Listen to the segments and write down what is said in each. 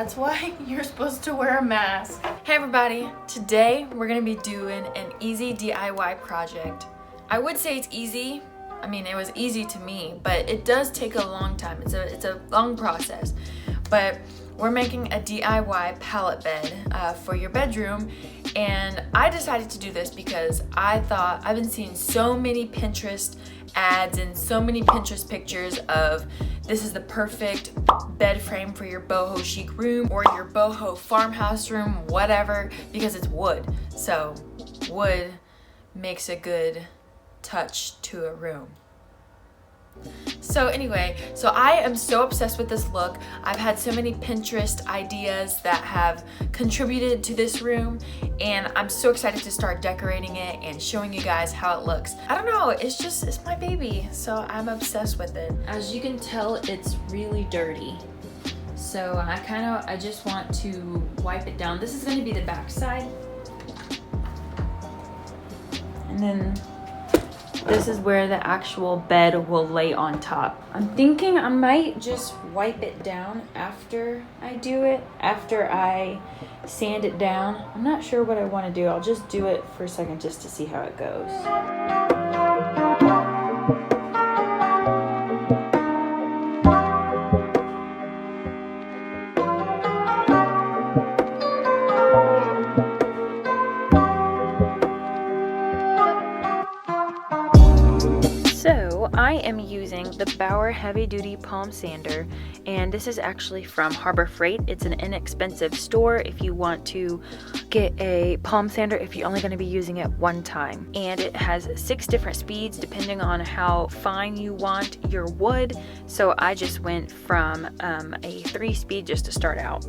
That's why you're supposed to wear a mask. Hey everybody, today we're gonna be doing an easy DIY project. I would say it's easy. I mean, it was easy to me, but it does take a long time. It's a long process. But we're making a DIY pallet bed for your bedroom, and I decided to do this because I thought I've been seeing so many Pinterest ads and so many Pinterest pictures of this is the perfect bed frame for your boho chic room or your boho farmhouse room, whatever, because it's wood. So wood makes a good touch to a room. So anyway, so I am so obsessed with this look. I've had so many Pinterest ideas that have contributed to this room, and I'm so excited to start decorating it and showing you guys how it looks. I don't know, it's my baby, so I'm obsessed with it. As you can tell, it's really dirty. So I just want to wipe it down. This is going to be the back side. And then this is where the actual bed will lay on top. I'm thinking I might just wipe it down after I do it, after I sand it down. I'm not sure what I want to do. I'll just do it for a second just to see how it goes. So I am using the Bauer Heavy Duty Palm Sander, and this is actually from Harbor Freight. It's an inexpensive store if you want to get a palm sander if you're only going to be using it one time. And it has 6 different speeds depending on how fine you want your wood. So I just went from a 3-speed just to start out.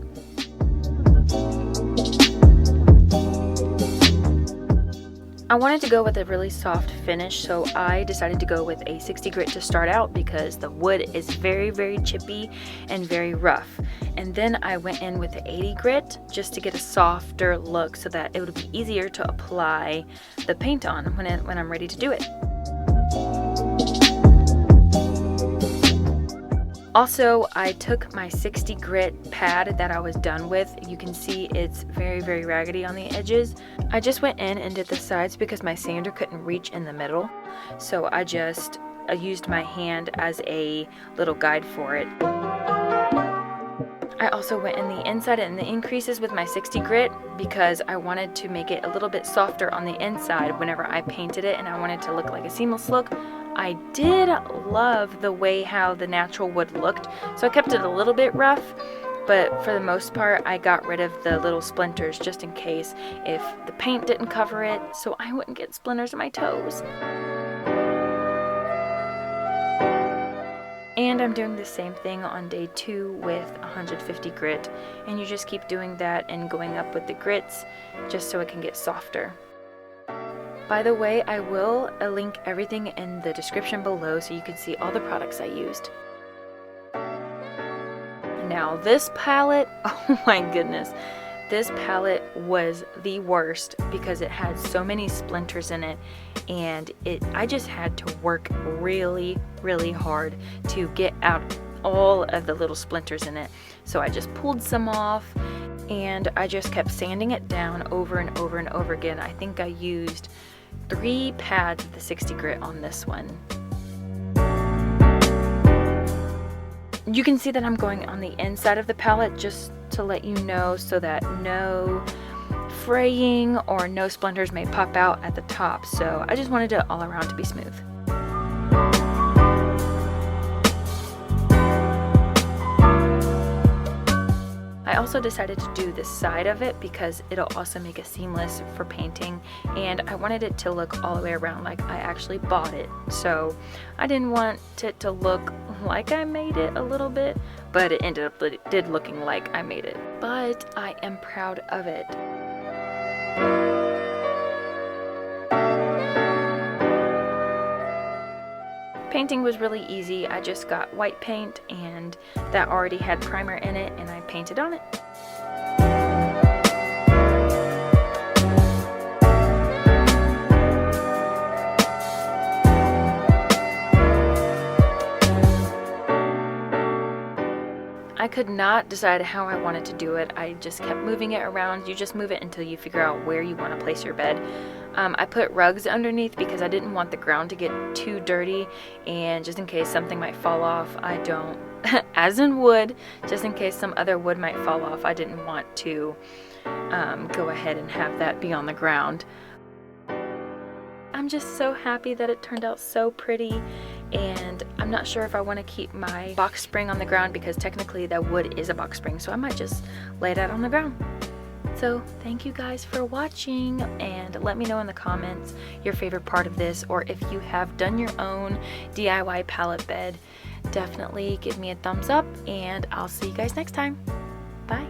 I wanted to go with a really soft finish, so I decided to go with a 60 grit to start out because the wood is very, very chippy and very rough. And then I went in with the 80 grit just to get a softer look so that it would be easier to apply the paint on when I'm ready to do it. Also, I took my 60 grit pad that I was done with. You can see it's very, very raggedy on the edges. I just went in and did the sides because my sander couldn't reach in the middle. So I used my hand as a little guide for it. I also went in the inside and the increases with my 60 grit because I wanted to make it a little bit softer on the inside whenever I painted it, and I wanted to look like a seamless look. I did love the way how the natural wood looked, so I kept it a little bit rough, but for the most part I got rid of the little splinters just in case if the paint didn't cover it, so I wouldn't get splinters in my toes. And I'm doing the same thing on day 2 with 150 grit, and you just keep doing that and going up with the grits just so it can get softer. By the way, I will link everything in the description below so you can see all the products I used. Now this palette, oh my goodness, this palette was the worst because it had so many splinters in it, and I just had to work really, really hard to get out all of the little splinters in it. So I just pulled some off and I just kept sanding it down over and over and over again. I think I used 3 pads of the 60 grit on this one. You can see that I'm going on the inside of the palette just to let you know so that no fraying or no splinters may pop out at the top. So I just wanted it all around to be smooth. I also decided to do this side of it because it'll also make it seamless for painting, and I wanted it to look all the way around like I actually bought it. So I didn't want it to look like I made it a little bit, but it did looking like I made it. But I am proud of it. Painting was really easy. I just got white paint and that already had primer in it, and I painted on it. I could not decide how I wanted to do it. I just kept moving it around. You just move it until you figure out where you want to place your bed. I put rugs underneath because I didn't want the ground to get too dirty, and just in case something might fall off, I don't, as in wood, just in case some other wood might fall off, I didn't want to go ahead and have that be on the ground. I'm just so happy that it turned out so pretty, and I'm not sure if I want to keep my box spring on the ground because technically that wood is a box spring, so I might just lay that on the ground. So thank you guys for watching, and let me know in the comments your favorite part of this, or if you have done your own DIY pallet bed. Definitely give me a thumbs up, and I'll see you guys next time. Bye.